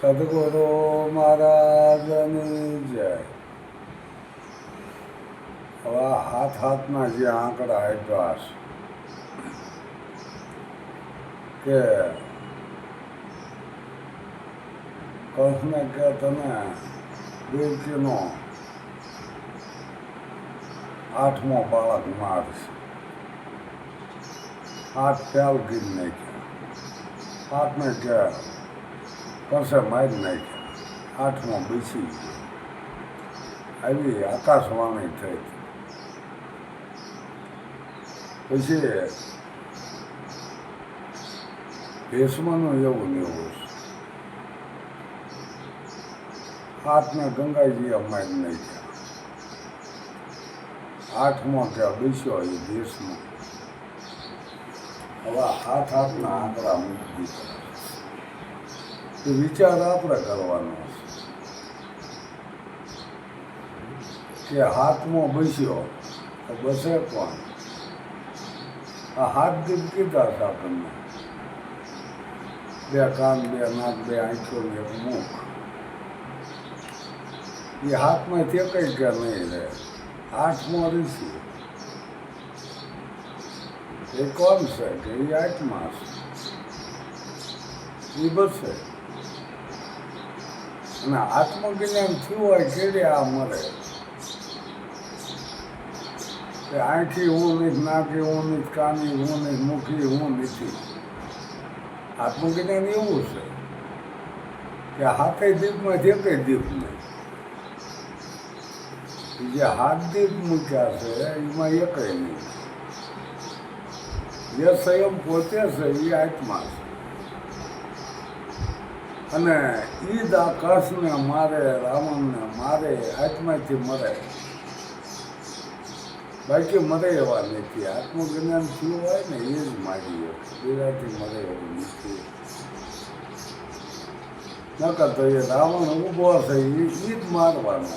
સદગુરુ મહારાજની જય. હવે હાથના જે આંકડા આપ્યા છે કે કૃષ્ણ કે તને દેવકીનો 8મો બાળક મારશે. 8 ફેલ ગીર નાખ્યા, 8ને કે કશે મારી નાખ્યા, 8મો બેસી ગયો. આવી આકાશવાણી થઈ. પછી ભીષ્મનું એવું ને એવું છે. 8ને ગંગાજીએ મારી નાખ્યા, 8મો કે બેસ્યો એ ભીષ્મ. હવે હાથના આંકડા મૂકી દીધા. એ વિચાર આપણે કરવાનો છે કે 7મો બેસ્યો તો બસે કોણ? આ હાથ દીપ કીધા છે આપણને, 2 કાન 2 નાક 2 આંખો 1 મુખ. એ હાથમાં તે કઈ કે નહીં રહે. 8મો ઋષિ એ કોણ છે કે એ આત્મા છે, એ બસે. અને આત્મજ્ઞાન થયું હોય કેડે આ મરે કે આંખી હું નહીં, નાકી હું નહીં, કાની હું નહીં, મુખી હું નથી. આત્મજ્ઞાન એવું છે કે હાથે દીપમાં જે કંઈ દીપ નહીં. જે હાથ દીપ મૂક્યા છે એમાં એ કંઈ નહીં. જે સંયમ પોતે છે એ આત્મા છે. અને ઈદ આ કૃષ્ણને મારે, રાવણને મારે, આત્માથી મરે, બાકી મરે એવા નથી. આત્મજ્ઞાન થયું હોય ને એ જ મારી બીજાથી મરે એવું નથી. નકર તો એ રાવણ ઊભો છે એ જ મારવાનો.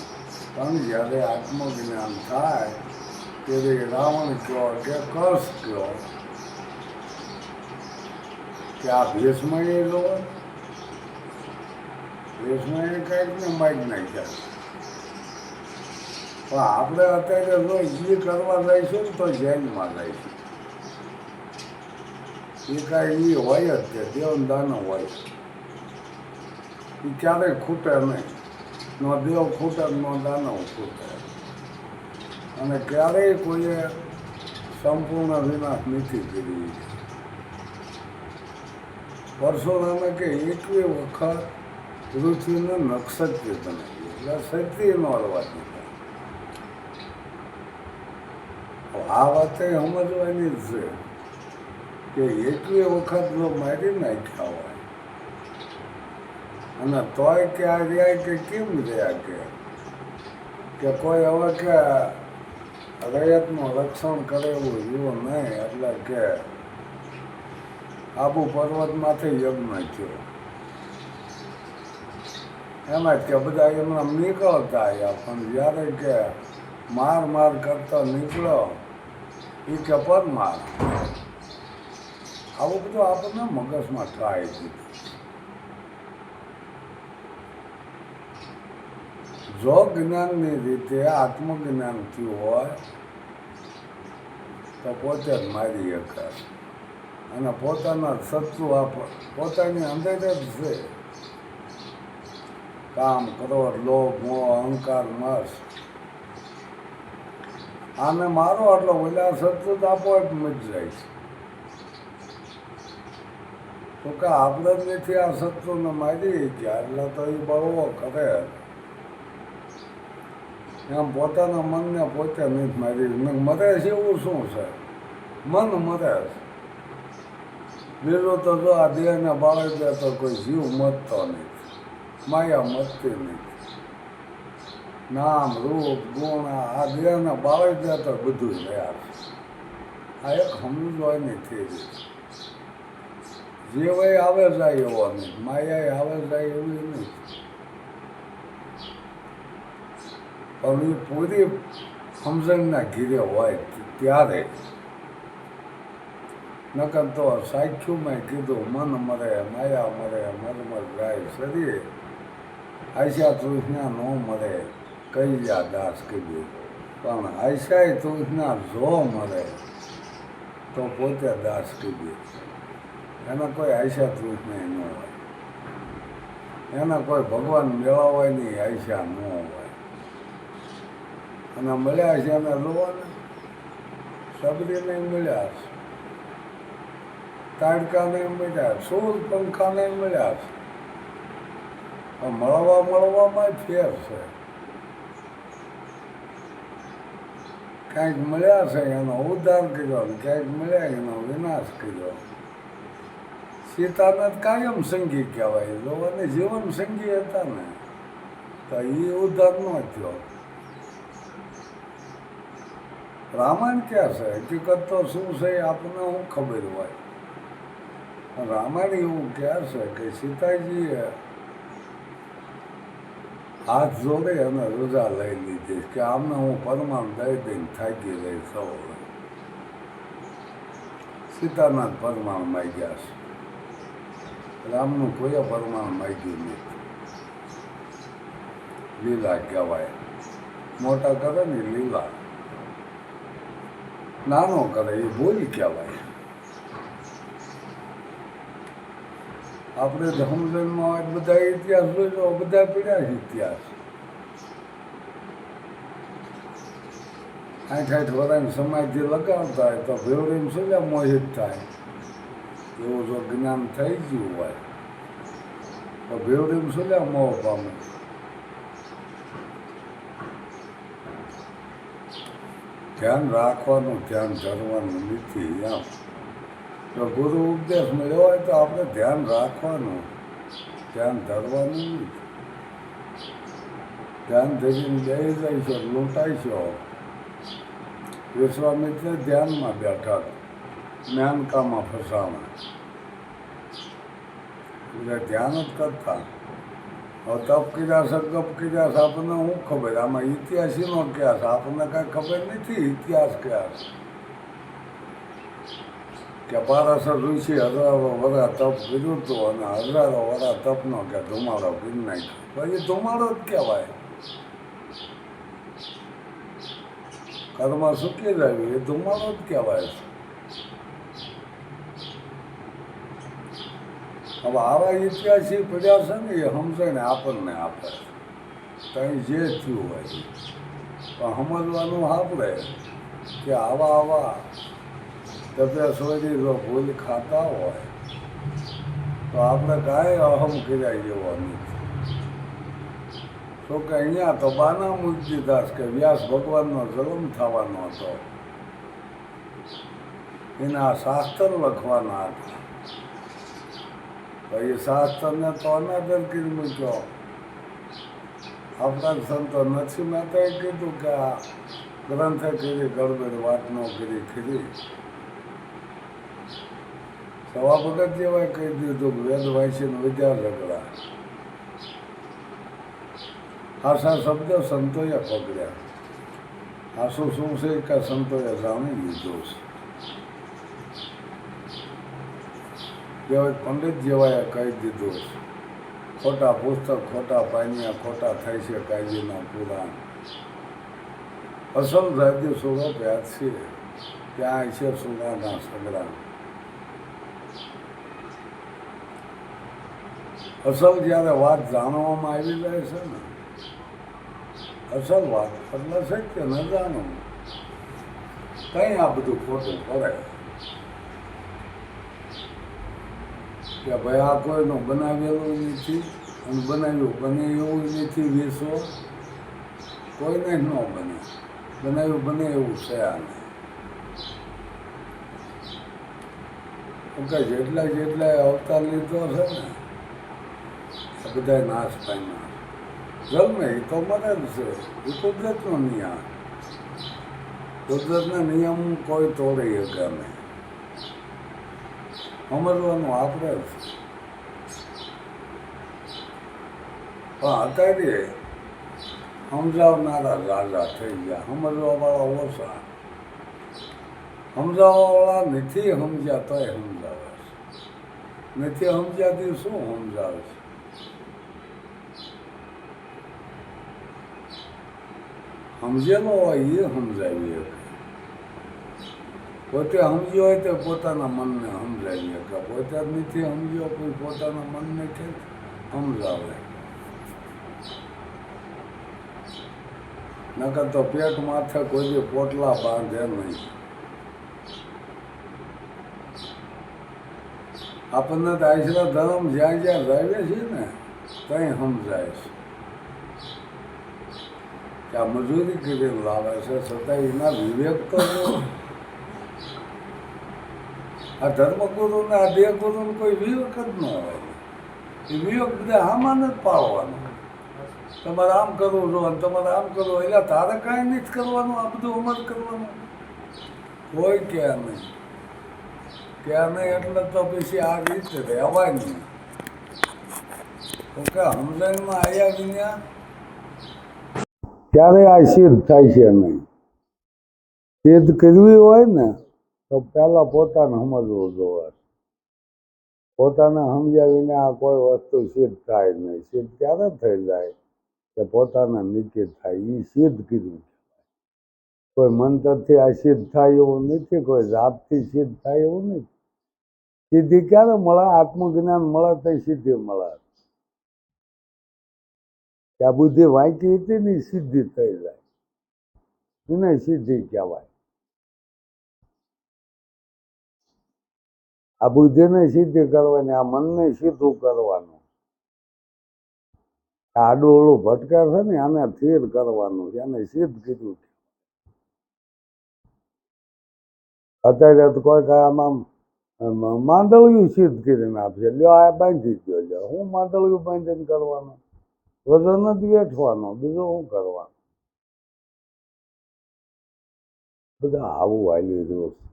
પણ જ્યારે આત્મજ્ઞાન થાય ત્યારે રાવણ કહો કે કૃષ કહો કે આ ભીષ્મ એ લો, ભીષ્મએ કંઈક ને મારી નાખ્યા. પણ આપણે અત્યારે જો એ કરવા જઈશું ને તો જેલમાં જઈશું. એ કાંઈ એ હોય જ તે દેવ દાનવ હોય. એ ક્યારેય ખૂટે નહીં. નો દેવ ખૂટે, નો દાનવ ખૂટે. અને ક્યારેય કોઈએ સંપૂર્ણ વિનાશ નથી કરી. પરશુરામે કે 21 વખત પૃથ્વીને નક્ષત્ર બનાવી, એટલે સત્ય નો અડવા દીધા. આ વાતે સમજવાની જ છે કે 21 વખત જો મારી નાખ્યા હોય અને તોય કે આ રહ્યા કે કેમ રહ્યા કે કોઈ હવે કે રયતનું રક્ષણ કરે એવું રહ્યું નહીં. એટલે કે આબુ પર્વતમાંથી યજ્ઞ થયો. એમાં જ કે બધા એમના નીકળતા આવ્યા. પણ જ્યારે કે માર કરતો નીકળો એ કે પરમાર. આવું બધું આપણને મગજમાં થાય છે. જો જ્ઞાનની રીતે આત્મજ્ઞાન થયું હોય તો પોતે જ મારી શકાય. અને પોતાના શત્રુ પોતાની અંદર જ છે. કામ, ક્રોધ, લોભ, મોહ, અહંકાર, મસ આને મારો એટલે ઓલા શત્રુ તો આપોઆપ મળી જાય છે. તો કે આપણે જ નથી આ શત્રુને મારી ગયા એટલે તો એ બળવો કરે. એમ પોતાના મનને પોતે નથી મારી. મરે છે એવું શું છે? મન મરે છે. બીજું તો જો આ દેહને બાળી દે તો કોઈ જીવ મરતો નથી, માયા મરતી નથી. નામ, રૂપ, ગુણ આ દેહને બાળી દે તો બધું રહ્યા છે. આ એક સમજવાની થેરી. જીવય આવે જાય એવો નહીં, માયા આવે જાય એવી નહીં. પણ એ પૂરી સમજણના ઘીરે હોય ત્યારે. નકર તો સાખ્યુંમાં કીધું મન મરે, માયા મરે, મરમર જાય શરીર આશા તૃષ્ણા ન મળે કઈ જા દાસ કીધું, પણ આશા તૃષ્ણા જો મળે તો પોતે દાસ કીધું. એના કોઈ આશા તૃષ્ણા ન હોય, એના કોઈ ભગવાન મેળવવાની આશા ન હોય. અને મળ્યા છે એને લોવાને સબરીને મળ્યા છે, તાડકાને મળ્યા, સૂર પંખાને મળ્યા છે. મળવામાં ફેર છે. ક્યાંક મળ્યા છે એનો ઉદ્ધાર કર્યો, ક્યાંક મળ્યા એનો વિનાશ કર્યો. સીતાને કાયમ સંગી કહેવાય, લોકોને જીવન સંગી હતા ને, તો એ ઉદ્ધાર ન થયો. રામાયણ ક્યાં છે? હકીકત તો શું છે આપણને શું ખબર હોય. રામાયણ એવું કહે છે કે સીતાજીએ હાથ જોડે અને રજા લઈ લીધી કે આમને હું પરમાણ દઈ દઈને થાકી રહી સૌ. સીતાના પરમાણ માગ્યા છે, રામનું કોઈ પરમાણ માગ્યું નથી. લીલા કહેવાય, મોટા કરે ને લીલા, નાનો કરે એ ભૂલ કહેવાય. આપણે ધર્મજનમાં બધા ઇતિહાસ જોઈજો, બધા પીડ્યા છે ઇતિહાસ. 60 વર્ષની સમાધિ લગાવતા હોય તો ભેવડીને શું મોહિત થાય. એવું જો જ્ઞાન થઈ ગયું હોય તો ભેવડીને શું મોહ પામે. ધ્યાન રાખવાનું, ધ્યાન ધરવાનું નથી. એમ તો ગુરુ ઉપદેશ મળ્યો હોય તો આપણે ધ્યાન રાખવાનું, ધ્યાન ધરવાનું નથી. ધ્યાન ધરીને બેસી જઈશો, લૂંટાઈશો. વિશ્વામિત્ર ધ્યાનમાં બેઠા, જ્ઞાનકામાં ફસાણા, એટલે ધ્યાન જ કરતા. હવે તપ કર્યા છે, ગપ કર્યા છે, આપણને શું ખબર? આમાં ઇતિહાસીનો ક્યાં છે? આપણને કાંઈ ખબર નથી ઇતિહાસ ક્યાં છે. કે પારાસર ઋષિ 1000 વર્ષ તપ કર્યું હતું અને 1000 વર્ષ તપનો કે ધુમાડો કરી નાખ્યો. પછી ધુમાડો જ કહેવાય. કર્મ સૂકી રહ્યું એ ધુમાડો જ કહેવાય છે. હવે આવા ઇતિહાસી પડ્યા છે ને એ સમજાઈને આપણને આપે કંઈ જે થયું હોય. પણ સમજવાનું આપણે કે આવા તપેશ્વરી જો ભૂલ ખાતા હોય તો આપણે કાંઈ અહમ કર્યા જેવો નથી. તો કે અહીંયા તો બાના મૂકી દીધા કે વ્યાસ ભગવાનનો જન્મ થવાનો હતો, એના શાસ્ત્ર લખવાના હતા. તો એ શાસ્ત્રને તો અનાદર કરી મૂક્યો. આપણા સંતો નરસિંહ મહેતાએ કીધું કે આ ગ્રંથે કરી ગડબડ વાત ન કરી ખરી. સવા ભગત જેવાય કહી દીધું વેદ વાંચીને વિદ્યા ઝઘડા. આશા શબ્દ સંતોએ પકડ્યા. આશુ શું છે કે સંતોએ જાણી લીધું છે. જેવાય પંડિત જેવાએ કહી દીધું છે. ખોટા પુસ્તક, ખોટા પાનિયા, ખોટા થાય છે કાયદીના પુરાણ. અસલ રાજ્ય સુરો વ્યાજ છે, ત્યાં છે સુરાના સગડા. અસલ જ્યારે વાત જાણવામાં આવી જાય છે ને, અસલ વાત એટલે સત્ય ન જાણવું, કંઈ આ બધું ખોટું પડે. કે ભાઈ આ કોઈનું બનાવેલું નથી અને બનાવ્યું બને એવું નથી. વિશ્વ કોઈને ન બને, બનાવ્યું બને એવું છે આને. કે જેટલા અવતાર લીધો છે ને એ બધા નાશ પામ્યા. જન્મે એ તો મરે જ છે, એ કુદરતનો નિયમ. કુદરતના નિયમ કોઈ તોડી શકે નહીં. સમજવાનું આપણે જ. પણ અત્યારે સમજાવનારા રાજા થઈ ગયા, સમજવાવાળા ઓછા. સમજાવવાવાળા નથી સમજ્યા તોય સમજાવે છે, નથી સમજ્યાથી શું સમજાવે છે. સમજેલો હોય એ સમજાવીએ. પોતે સમજ્યો હોય તો પોતાના મનને સમજાવીએ કે પોતે જ નથી સમજ્યો કોઈ પોતાના મનને કે સમજાવે. નકર તો પેટ માથે કોઈ પોટલા બાંધે નહીં. આપણને તો આશરા ધર્મ જ્યાં જ્યાં રહે છે ને ત્યાં સમજાય છે કે આ મજૂરી કરીને લાવે છે છતાં એના વિવેક તો આ ધર્મગુરુ ને આ દેહગુરુ કોઈ વિવેક જ ન હોય. એ વિવેક બધા આમાં જ પાડવાનો. તમારે આમ કરવું જો તમારે આમ કરવું એટલે તારે કાંઈ નથી કરવાનું. આ બધું અમર કરવાનું કોઈ ક્યાં નહીં. ક્યાં નહીં એટલે તો પછી આ રીતે રહેવાય નહીં. તો કે સમજણમાં આવ્યા વિના ક્યારે આ સિદ્ધ થાય છે નહીં. સિદ્ધ કરવી હોય ને તો પહેલાં પોતાને સમજવું જોવે. પોતાને સમજ્યા વિના આ કોઈ વસ્તુ સિદ્ધ થાય નહીં. સિદ્ધ ક્યારે થઈ જાય કે પોતાને નીચે થાય. એ સિદ્ધ કર્યું. કોઈ મંતરથી આ સિદ્ધ થાય એવું નથી. કોઈ જાપથી સિદ્ધ થાય એવું નથી. સિદ્ધિ ક્યારે મળે? આત્મજ્ઞાન મળે તો સિદ્ધિ મળે. કે આ બુદ્ધિ વાંચી હતી ને સિદ્ધિ થઈ જાય એને સિદ્ધિ કહેવાય. આ બુદ્ધિને સિદ્ધિ કરવાની, આ મનને સીધું કરવાનું. આડું ઓળું ભટકે છે ને આને સ્થિર કરવાનું છે. એને સિદ્ધ કીધું. અત્યારે તો કોઈ આમાં માંદળિયું સિદ્ધ કરીને આપશે. લ્યો આ બાંધી ગયો. લ્યો હું માંદળિયું બાંધીને કરવાનું? વજન જ વેઠવાનો, બીજું શું કરવાનું? બધા આવું હાલી રહ્યું છે.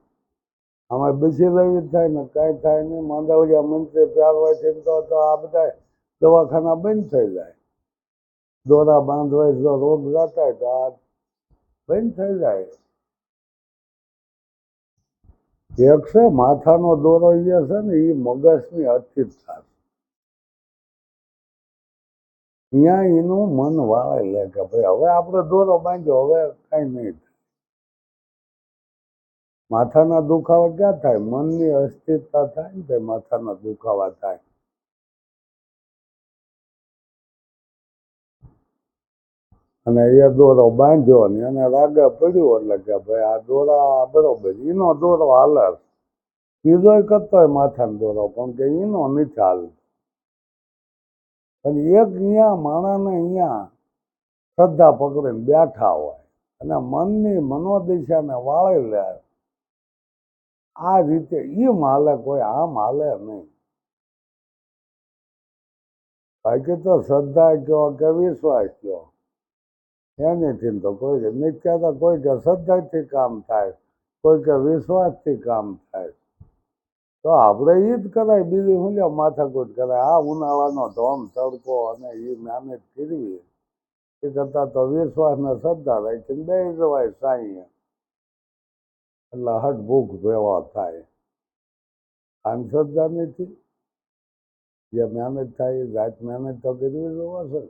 આમાં બેસી રહેવી જ થાય ને કાંઈ થાય નહીં. માંદળિયા મંત્રે પ્યારવાય છે તો આ બધા દવાખાના બંધ થઈ જાય. દોરા બાંધવાય જો રોગ જતા તો આ બંધ થઈ જાય. એક છે માથાનો દોરો જે છે ને એ મગજની અસ્થિર થાય. ત્યાં એનું મન વાળે લે કે ભાઈ હવે આપણે દોરો બાંધ્યો, હવે કઈ નહીં. માથાના દુખાવા ક્યાં થાય? મનની અસ્થિરતા થાય ને ભાઈ માથાના દુખાવા થાય. અને એ દોરો બાંધ્યો ને એને રાગે પડ્યું એટલે કે ભાઈ આ દોરા બરોબર. એનો દોરો હાલે. બીજો કરતો હોય માથાનો દોરો પણ કે એનો નથી હાલ. અને એક અહીંયા માણસને અહીંયા શ્રદ્ધા પકડીને બેઠા હોય અને મનની મનોદશાને વાળી લે. આ રીતે એમ હાલે, કોઈ આમ હાલે નહીં. બાકી તો શ્રદ્ધા કયો કે વિશ્વાસ કયો એનીથી તો કોઈ નથી કહેતા. કોઈ કે શ્રદ્ધાથી કામ થાય, કોઈ કે વિશ્વાસથી કામ થાય. તો આપણે એ જ કરાય. બીજું શું લ્યો માથાકૂટ કરાય? આ ઉનાળાનો ધોમ તડકો અને એ મહેનત કરવી એ કરતાં તો વિશ્વાસ ને શ્રદ્ધા રાખીને બે જવાય સાંઈ. એટલે હટ ભૂખ ભેવા થાય. અંધશ્રદ્ધા નથી. જે મહેનત થાય એ જાત મહેનત તો કરવી જોવાશે.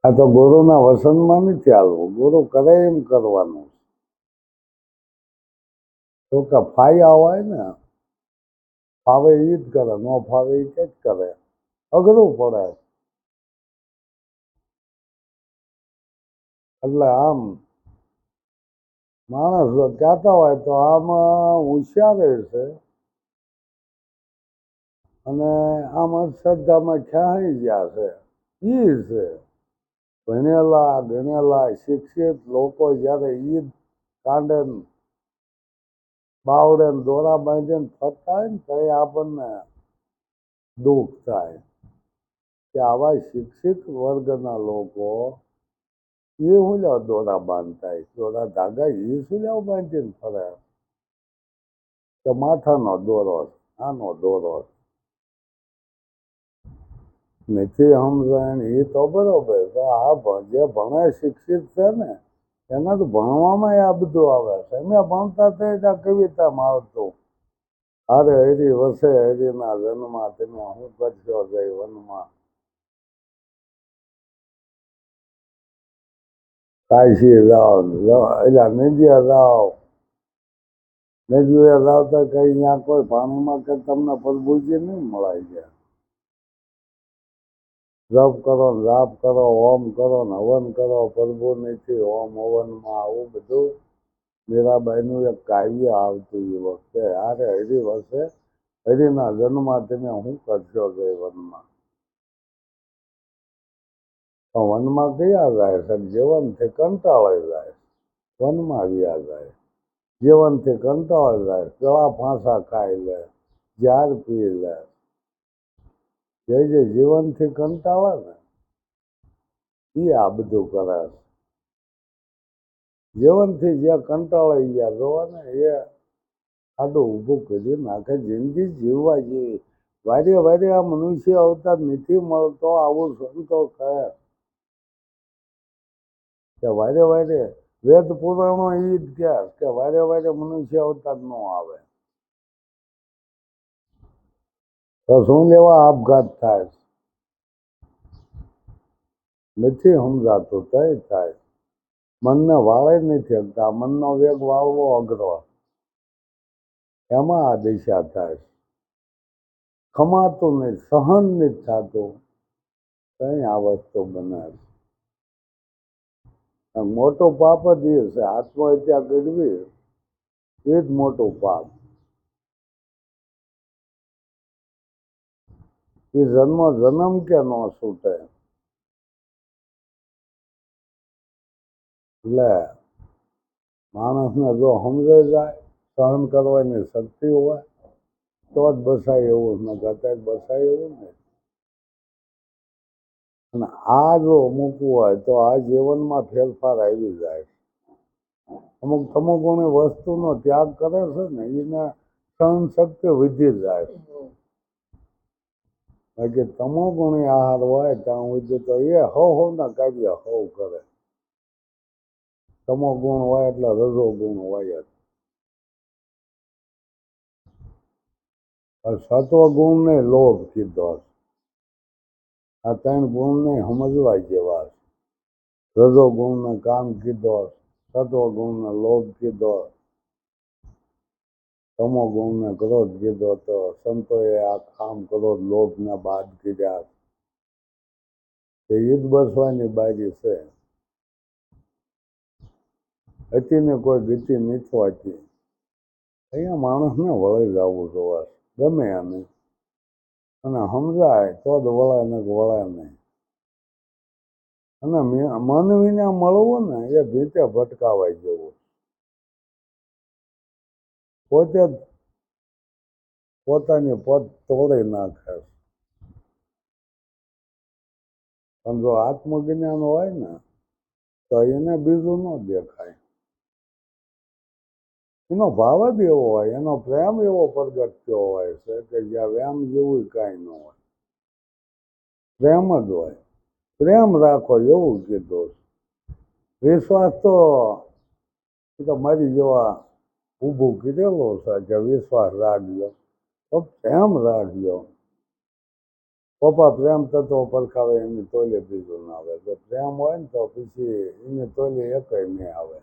આ તો ગુરુના વસનમાં નથી હાલવું. ગુરુ કરે એમ કરવાનું. તો કે ફાયા હોય ને ફાવે એ જ કરે, ન ફાવે એ જ કરે. અઘરું પડે. એટલે આમ માણસ જો કહેતા હોય તો આમાં હોશિયાર છે અને આમ અંધશ્રદ્ધામાં ખ્યાઈ ગયા છે. એ છે ભણેલા ગણેલા શિક્ષિત લોકો જયારે ઈદ કાંડે બાવડે દોરા બાંધીને ફરતા હોય ને તો આપણને દુઃખ થાય કે આવા શિક્ષિત વર્ગના લોકો એ હું લ્યો દોરા બાંધતા દોરા ધાગા એ શું લ્યો બાંધીને ફરે કે માથાનો દોરો આનો દોરો નથી સમજણ. એ તો બરોબર. તો આ જે ભણે શિક્ષિત છે ને એના તો ભણવામાં આ બધું આવે છે. અમે ભણતા હતા કવિતામાં આવતું અરે હરી વસે હરીના જન્મમાં તમે હું કરશો જય વનમાં. કાશી જાઓ એટલે નદીએ જાઓ, નદીએ જાઓ તો કઈ ત્યાં કોઈ પાણીમાં કે તમને પ્રભુજી નહીં મળાય ગયા. જપ કરો જાપ કરો હોમ કરો ને હવન કરો પ્રભુ નથી હોમ હવનમાં આવું બધું. મીરાબાઈનું એક કાવ્ય આવતું એ વખતે અરે હરી વસે હરિના જન્મમાં તમે શું કરશો કે વનમાં. વનમાં કયા જાય છે જીવનથી કંટાળી જાય, વનમાં વ્યા જાય જીવનથી કંટાળી જાય, ગળા ફાંસા ખાઈ લે, ઝાડ પી લે. જે જીવનથી કંટાળે ને એ આ બધું કરે. જીવનથી જે કંટાળી ગયા જોવા ને એ આડું ઊભું કરી નાખે. જિંદગી જીવવા જેવી વારે વારે આ મનુષ્ય અવતાર નથી મળતો. આવું સંતો કહે કે વારે વારે વેદ પુરાણો એ જ કહે કે વારે વારે મનુષ્ય અવતાર ન આવે તો શું લેવા આપઘાત થાય. નથી સમજાતું તય થાય. મનને વાળે નથી શકતા. મનનો વેગ વાળવો અઘરો, એમાં આ દિશા થાય. ખમાતું નહીં, સહન નથી થતું, કઈ આ વસ્તુ બને. મોટું પાપ જ એ છે. આત્મહત્યા કરવી એ જ મોટું પાપ. એ જન્મ કે ન છૂટે. એટલે માણસને જો સમજે જાય, સહન કરવાની શક્તિ હોય તો જ બસાય એવું ન કરતા બસાય એવું નહીં. અને આ જો મૂકવું હોય તો આ જીવનમાં ફેરફાર આવી જાય. અમુક તમોગુણી વસ્તુનો ત્યાગ કરે છે ને એને સહન શક્તિ વધી જાય. બાકી તમોગુણી આહાર હોય ત્યાં સુધી તો એ હવ ના કાર્ય હવ કરે. તમો ગુણ હોય એટલે રજો ગુણ હોય જ. સત્વ ગુણ ને લોભ કીધો. આ ત્રણ ગુણ ને સમજવા જેવા. રજો ગુણ ને કામ કીધો, સત્વ ગુણ ને લોભ કીધો, તમો ગુણ ને ક્રોધ કીધો. તો સંતોએ આ કામ ક્રોધ લોભ ને બાદ કીધા. એ ઈદ બસવાની બાજી છે. અતિને કોઈ ગતિ નથી હોતી. અહીંયા માણસને વળી જવું જોવા ગમે એને અને સમજાય તો જ વળે ને વળે નહીં. અને મન વિના મળવું ને એ ભીતે ભટકાવાઈ જવું. પોતે જ પોતાની પદ તોડી નાખે. પણ જો આત્મજ્ઞાન હોય ને તો એને બીજું ન દેખાય. એનો ભાવ જ એવો હોય, એનો પ્રેમ એવો પ્રગટ થયો હોય છે કે જ્યાં વ્યામ જેવું કાંઈ ન હોય. પ્રેમ જ હોય. પ્રેમ રાખો એવું કીધું. વિશ્વાસ તો મારી જેવા ઊભું કીધેલું છે કે વિશ્વાસ રાખજો તો પ્રેમ રાખજો. પપ્પા પ્રેમ તત્વો પરખાવે એની તોલે બીજું ના આવે. જો પ્રેમ હોય ને તો પછી એની તોલે એકય નહીં આવે.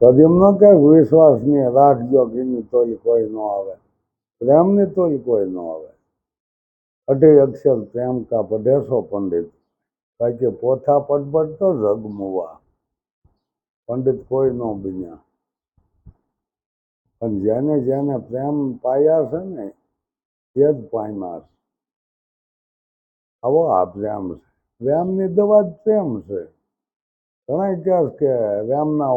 તો એમ ન કહે વિશ્વાસની રાખજો કે એની તોલ કોઈ ન આવે. પ્રેમની તોલ કોઈ ન આવે. અઢી અક્ષર પ્રેમ કા પઢેસો પંડિત. બાકી પોથા પડપડ તો જગમુવા. પંડિત કોઈ ન બન્યા. પણ જેને જેને પ્રેમ પાયા છે ને એ જ પામ્યા છે. આવો આ પ્રેમ છે. વ્યામની દવા જ પ્રેમ છે. ઘણા કહે કે વ્યામના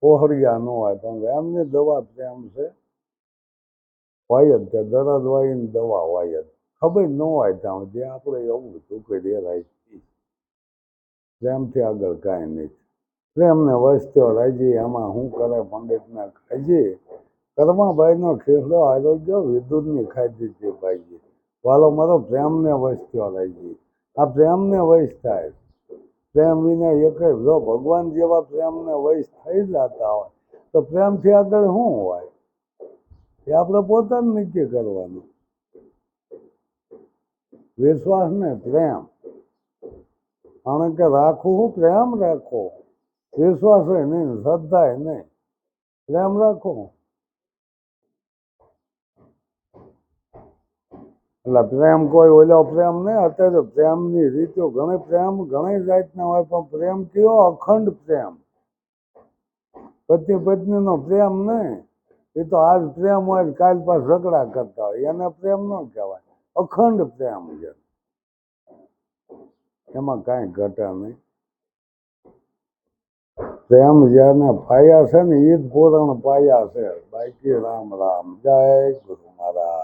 ઓહરિયા ન હોય પણ વ્યામની દવા પ્રેમ છે. હોય જ તે દરદ હોય ને દવા હોય જ. ખબર ન હોય ત્યાં સુધી આપણે એવું બધું કરીએ રાખીએ. પ્રેમથી આગળ કાંઈ નહીં. પ્રેમને વસ્તો રાજી એમાં શું કરે પંડિતને ખાજી. કર્માભાઈનો ખીસડો આરોગ્ય વિદુરની ખાધી હતી ભાઈજી. વાલો મારો પ્રેમને વસ્તો રાજી. આ પ્રેમને વશ થાય. પ્રેમ વિના એક જો ભગવાન જેવા પ્રેમને વશ થઈ જતા હોય તો પ્રેમથી આગળ શું હોય એ આપણે પોતાને નક્કી કરવાનું. વિશ્વાસ ને પ્રેમ આને કે રાખવું હું પ્રેમ રાખો, વિશ્વાસ હોય નહીં, શ્રદ્ધા નહીં, પ્રેમ રાખો. એટલે પ્રેમ કોઈ ઓલો પ્રેમ નહીં. અત્યારે પ્રેમની રીતો ઘણી પ્રેમ ઘણી જાતના હોય, પણ પ્રેમ કયો અખંડ પ્રેમ, પતિ પત્નીનો પ્રેમ નહીં. એ તો આજ પ્રેમ હોય કાલ પાસ ઝઘડા કરતા હોય, એને પ્રેમ ન કહેવાય. અખંડ પ્રેમ છે, એમાં કાંઈ ઘટે નહીં. પ્રેમ જેને પાયા છે ને એ જ પૂરણ પાયા છે. બાકી રામ રામ, જય ગુરુ મહારાજ.